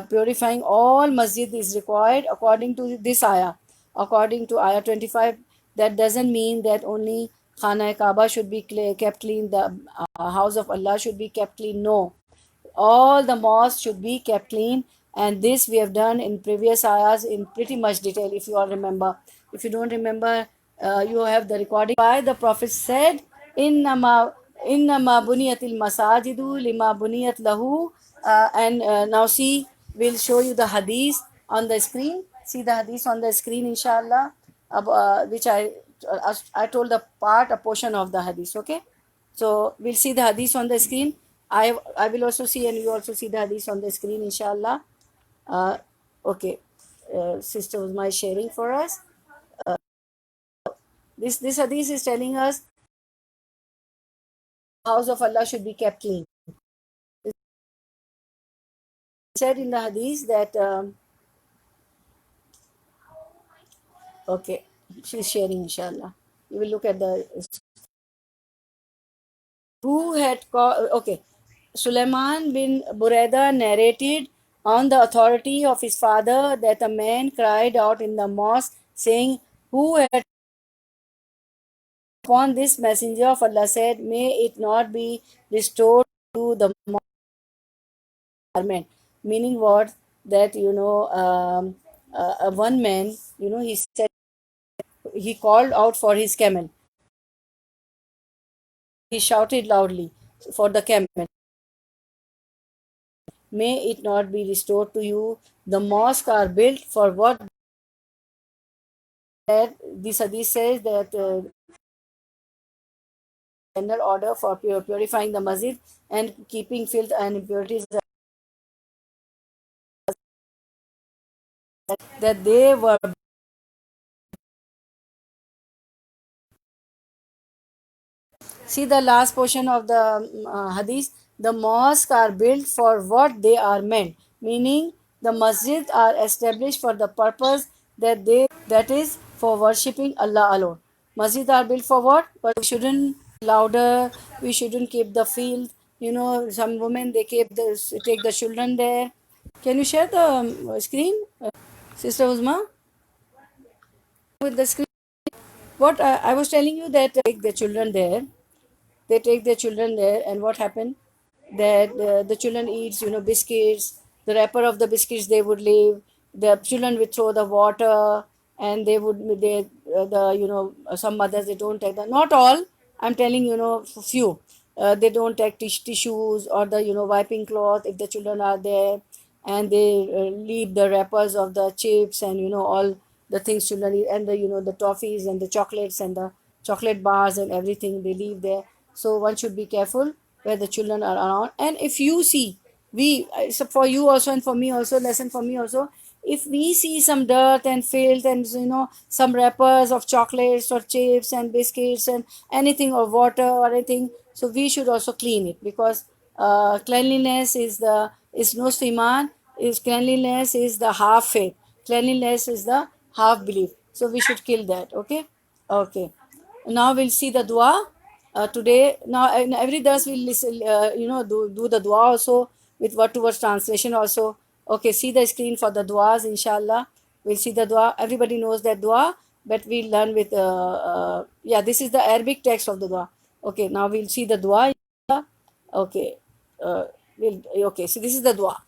purifying all masjid is required according to this ayah, according to ayah 25. That doesn't mean that only Khana Kaaba should be kept clean, the house of Allah should be kept clean. No, all the mosques should be kept clean, and this we have done in previous ayahs in pretty much detail, if you all remember. If you don't remember, you have the recording. Why the prophet said, innama buniyatil masajidu lima buniyat lahu. And now see, we'll show you the hadith on the screen. See the hadith on the screen, inshallah, which I told a portion of the hadith. Okay, so we'll see the hadith on the screen. I will also see, and you also see the hadith on the screen, inshallah. Uh, okay, Sister Uzma is sharing for us. This hadith is telling us the house of Allah should be kept clean. It said in the hadith that okay, she's sharing, inshallah. You will look at the who had called. Okay, Sulaiman bin Buraida narrated on the authority of his father that a man cried out in the mosque saying, who had upon this messenger of Allah said, may it not be restored to the garment. Meaning what? That, one man, he said, he called out for his camel. He shouted loudly for the camel. May it not be restored to you. The mosques are built for what? That this hadith says that general order for purifying the masjid and keeping filth and impurities, that they were. See the last portion of the hadith. The mosques are built for what they are meant, meaning the masjids are established for the purpose that is for worshipping Allah alone. Masjids are built for what? But we shouldn't louder. We shouldn't keep the field. Some women they take the children there. Can you share the screen, Sister Uzma, with the screen? What I was telling you, that take the children there. They take their children there, and what happened? That the children eats, biscuits. The wrapper of the biscuits they would leave. The children would throw the water, and some mothers they don't take the, not all. I'm telling few. They don't take tissues or the wiping cloth if the children are there, and they leave the wrappers of the chips and all the things children eat, and the toffees and the chocolates and the chocolate bars and everything they leave there. So one should be careful where the children are around. And if you see, it's for you also and for me also, lesson for me also. if we see some dirt and filth and some wrappers of chocolates or chips and biscuits and anything or water or anything, so we should also clean it, because cleanliness is nus iman, is cleanliness is the half faith, cleanliness is the half belief, so we should kill that. Okay. Okay, now we'll see the dua today. Now in every dars we'll listen, do the dua also with word to word translation also. Okay, see the screen for the duas, inshallah. We'll see the dua. Everybody knows that dua, but we'll learn with yeah, this is the Arabic text of the dua. Okay, now we'll see the dua. Okay, uh, okay, so this is the dua.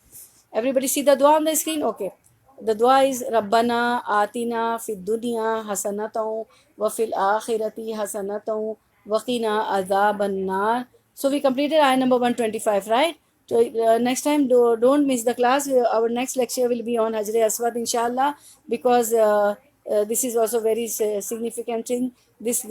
Everybody see the dua on the screen? Okay. The dua is Rabbana Atina Fid Dunya Hasanatan wa fil Akhirati Hasanatan wa qina adhaban nar. So we completed ayah number 125, right? So next time, don't miss the class. Our next lecture will be on Hajr Aswad, inshallah, because this is also very significant thing. This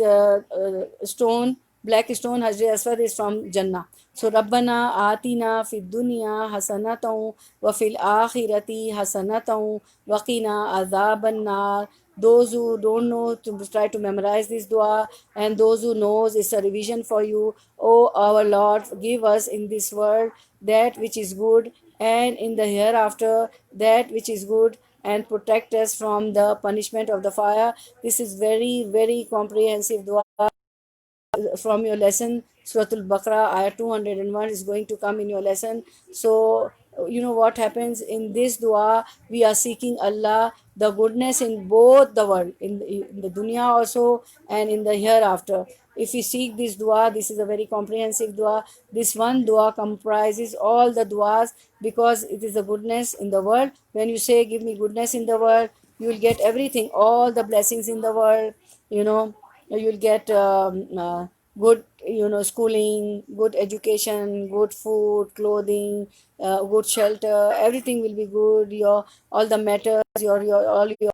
stone, black stone, Hajr Aswad, is from Jannah. So Rabbana Atina Fid Dunya Hasanatan wa fil Akhirati Hasanatan wa qina adhaban nar. Those who don't know, to try to memorize this dua, and those who knows, it's a revision for you. Oh our Lord, give us in this world that which is good, and in the hereafter that which is good, and protect us from the punishment of the fire. This is very, very comprehensive dua from your lesson. Suratul Baqarah, ayah 201 is going to come in your lesson. So, you know what happens in this dua, we are seeking Allah the goodness in both the world, in the dunya also and in the hereafter. If we seek this dua, this is a very comprehensive dua. This one dua comprises all the duas, because it is the goodness in the world. When you say, give me goodness in the world, you will get everything, all the blessings in the world, you know. You'll get good, schooling, good education, good food, clothing, good shelter, everything will be good. Your all the matters, your all your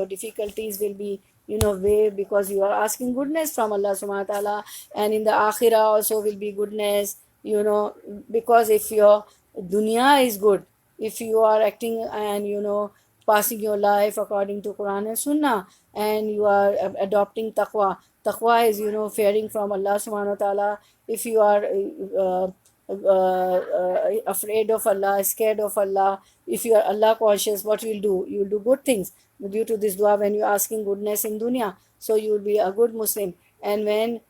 difficulties will be, waived, because you are asking goodness from Allah subhanahu wa ta'ala. And in the akhirah also will be goodness, because if your dunya is good, if you are acting and passing your life according to Quran and Sunnah, and you are adopting taqwa. Taqwa is, fearing from Allah subhanahu wa ta'ala. If you are afraid of Allah, scared of Allah, if you are Allah conscious, what you will do? You will do good things due to this dua. When you are asking goodness in dunya, so you will be a good Muslim. And when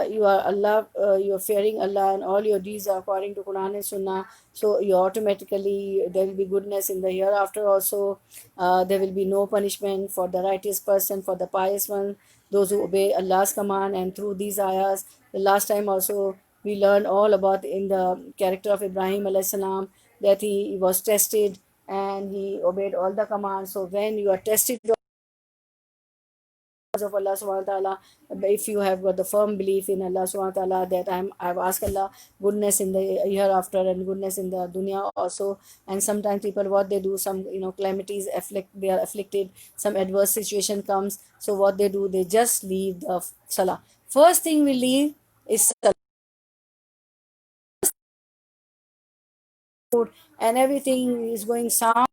you are Allah, you are fearing Allah, and all your deeds are according to Quran and Sunnah, so you automatically, there will be goodness in the hereafter also. There will be no punishment for the righteous person, for the pious one, those who obey Allah's command. And through these ayahs, the last time also we learned all about in the character of Ibrahim alayhi salam, that he was tested and he obeyed all the commands. So when you are tested of Allah subhanahu wa ta'ala, if you have got the firm belief in Allah subhanahu wa ta'ala, that I've asked Allah goodness in the hereafter and goodness in the dunya also. And sometimes people, what they do, some calamities afflict, they are afflicted, some adverse situation comes, so what they do, they just leave the salah. First thing we leave is salah, and everything is going sound,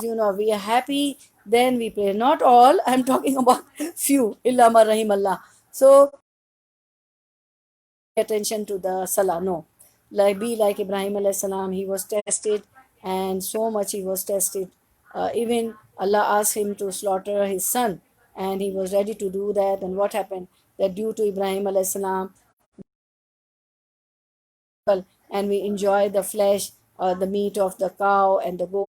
we are happy, then we pray. Not all, I'm talking about few, illa ma rahim Allah. So attention to the salah, no. Like, be like Ibrahim alayhi salam, he was tested, and so much he was tested. Even Allah asked him to slaughter his son, and he was ready to do that. And what happened? That due to Ibrahim alayhi salam, and we enjoy the flesh or the meat of the cow and the goat,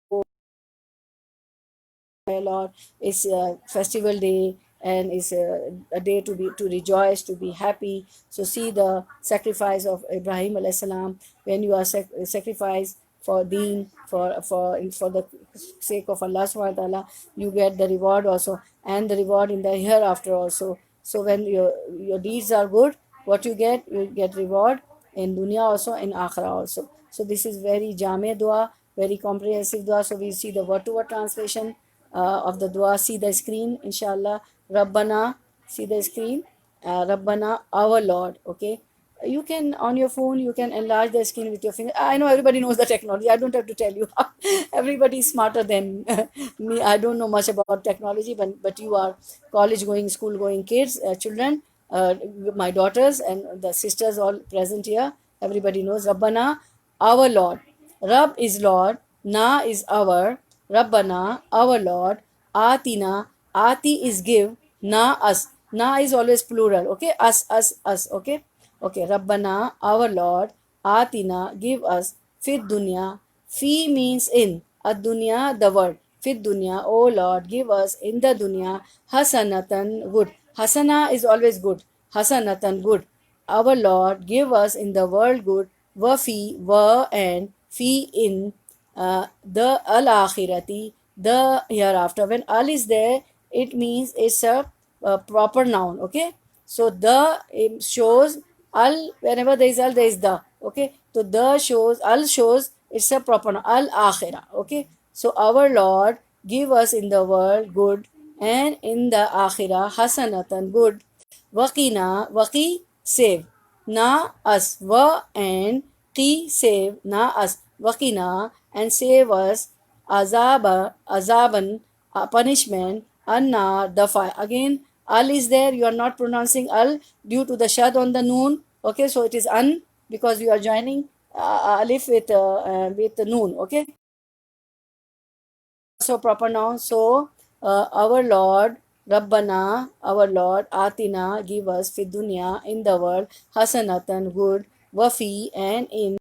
Lord, it's a festival day, and it's a day to rejoice, to be happy. So see the sacrifice of Ibrahim alayhi salam. When you are sacrificed for deen, for the sake of Allah subhanahu wa ta'ala, you get the reward also, and the reward in the hereafter also. So when your deeds are good, what you get reward in dunya also, in akhirah also. So this is very jame dua, very comprehensive dua. So we see the word to word translation of the dua. See the screen, inshallah. Rabbana, see the screen. Rabbana, our Lord. Okay. You can, on your phone, you can enlarge the screen with your finger. I know everybody knows the technology, I don't have to tell you. Everybody is smarter than me. I don't know much about technology, but you are college going, school going kids, children, uh, my daughters and the sisters all present here. Everybody knows Rabbana, our Lord. Rab is Lord, Na is our, Rabbana, our Lord, Atina, Ati is give, Na us. Na is always plural, okay? Us, okay? Okay, Rabbana, our Lord, Atina, give us, Fit dunya. Fi means in, Ad dunya, the word. Fit dunya, O Lord, give us in the dunya, Hasanatan, good. Hasana is always good. Hasanatan, good. Our Lord, give us in the world good, Wafi, wa and fi in the al akhirati, the hereafter. When al is there, it means it's a proper noun, okay? So the shows al, whenever there is al, there is the, okay? So the shows, al shows it's a proper noun, al akhirah, okay? So our Lord, give us in the world good, and in the akhirah hasanatan, good. Waqina, waqi, save. Na us, wa and qi, save. Na us, waqina, and save us. Azaba, azaban, punishment. Anna, the fire. Again, al is there. You are not pronouncing al due to the shad on the noon. Okay, so it is an, because you are joining alif with the noon. Okay, so proper noun. So our Lord, Rabbana, our Lord, Atina, give us fi dunya, in the world, hasanatan, good, wafi, and in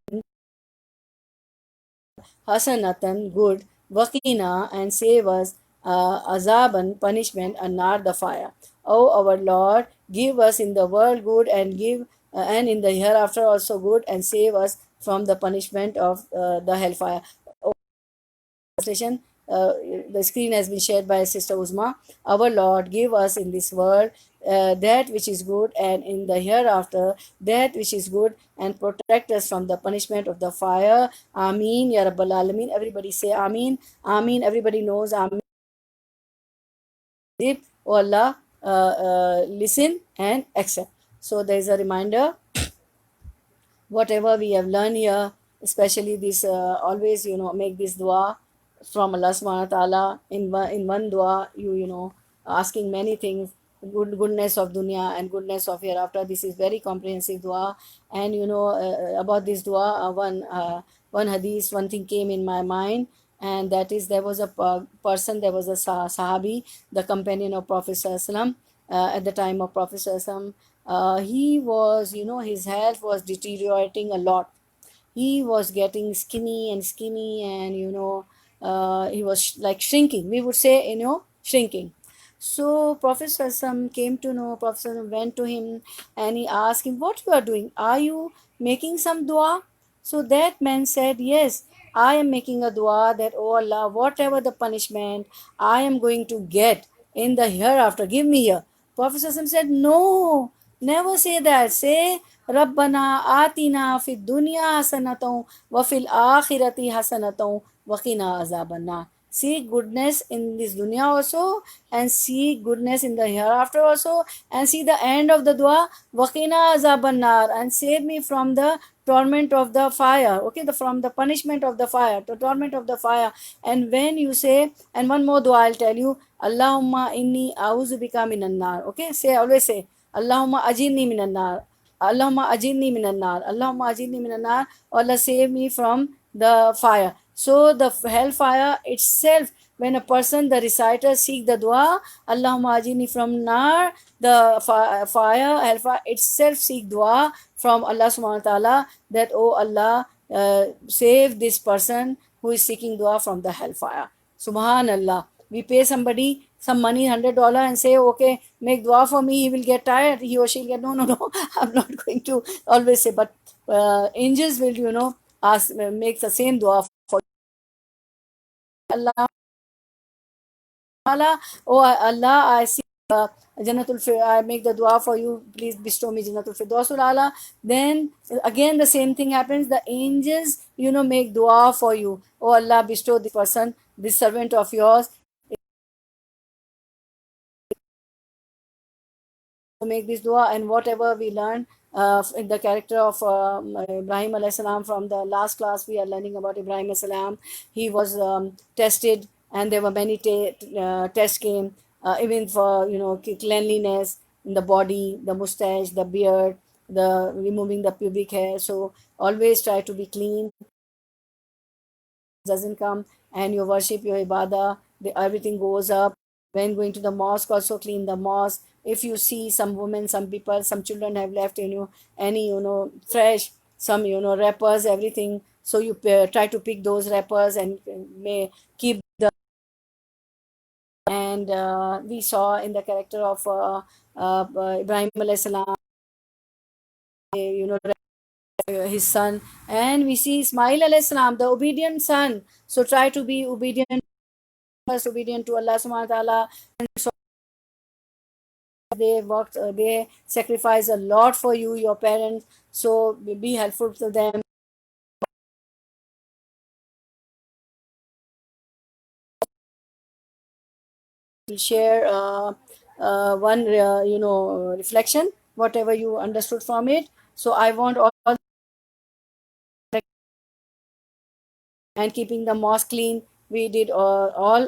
hasanatan, good, wakina, and save us, azaban, punishment, and nar, the fire. O our Lord, give us in the world good, and give and in the hereafter also good, and save us from the punishment of the hellfire. Translation. The screen has been shared by Sister Uzma. Our Lord, give us in this world that which is good, and in the hereafter that which is good, and protect us from the punishment of the fire. Ameen, Ya Rabbal Alameen. Everybody say Ameen. Ameen. Everybody knows Ameen. Oh Allah, listen and accept. So there is a reminder, whatever we have learned here, especially this, always, make this dua from Allah subhanahu wa ta'ala. In one dua, asking many things, goodness of dunya and goodness of hereafter. This is very comprehensive dua. And about this dua, one hadith, one thing came in my mind, and that is, there was a person, there was a sahabi, the companion of Prophet Sallallahu Alaihi Wasallam, at the time of Prophet Sallallahu Alaihi Wasallam. He was, his health was deteriorating a lot. He was getting skinny and skinny, and he was like shrinking, we would say, shrinking. So Prophet Sallallahu came to know. Prophet Sallallahu went to him, and he asked him, what you are doing? Are you making some dua? So that man said, yes, I am making a dua that, oh Allah, whatever the punishment I am going to get in the hereafter, give me here. Prophet Sallallahu said, no, never say that. Say, Rabbana atina fid dunya hasanatan wa fil akhirati hasanatan wa qina azabannar. Seek goodness in this dunya also, and seek goodness in the hereafter also, and see the end of the dua, waqina azabannar, and save me from the torment of the fire. Okay, from the punishment of the fire, the torment of the fire. And when you say, and one more dua I'll tell you, Allahumma inni a'udhu bika minan nar. Okay, say, always say, Allahumma ajirni minan nar. Allahumma ajirni minan nar. Allahumma ajirni minan nar. Allah, save me from the fire. So the hellfire itself, when a person, the reciter, seek the dua, Allahumma ajirni from nar, the fire, hellfire itself seek dua from Allah subhanahu wa ta'ala, that, oh Allah, save this person who is seeking dua from the hellfire. Subhanallah. We pay somebody some money, $100, and say, okay, make dua for me, he will get tired, he or she will get, no, no, no, I'm not going to always say. But angels will, ask, make the same dua for Allah. Oh Allah, I see Jannatul I make the dua for you, please bestow me Jannatul Firdausul Ala. Then again the same thing happens. The angels, make dua for you. Oh Allah, bestow the person, this servant of yours, to make this dua. And whatever we learn, in the character of Ibrahim alayhi salam. From the last class, we are learning about Ibrahim alayhi salam. He was tested, and there were many tests came, even for cleanliness in the body, the mustache, the beard, the removing the pubic hair. So always try to be clean. Doesn't come, and your worship, your ibadah, everything goes up. When going to the mosque, also clean the mosque. If you see some women, some people, some children have left any fresh, some wrappers, everything, so you try to pick those wrappers and may keep the. And we saw in the character of Ibrahim alayhi salam, his son, and we see Ismail alayhi salam, the obedient son. So try to be obedient, first obedient to Allah subhanahu wa ta'ala. And so they worked, they sacrifice a lot for you, your parents. So be helpful to them. Share one, reflection, whatever you understood from it. So I want all, and keeping the mosque clean. We did all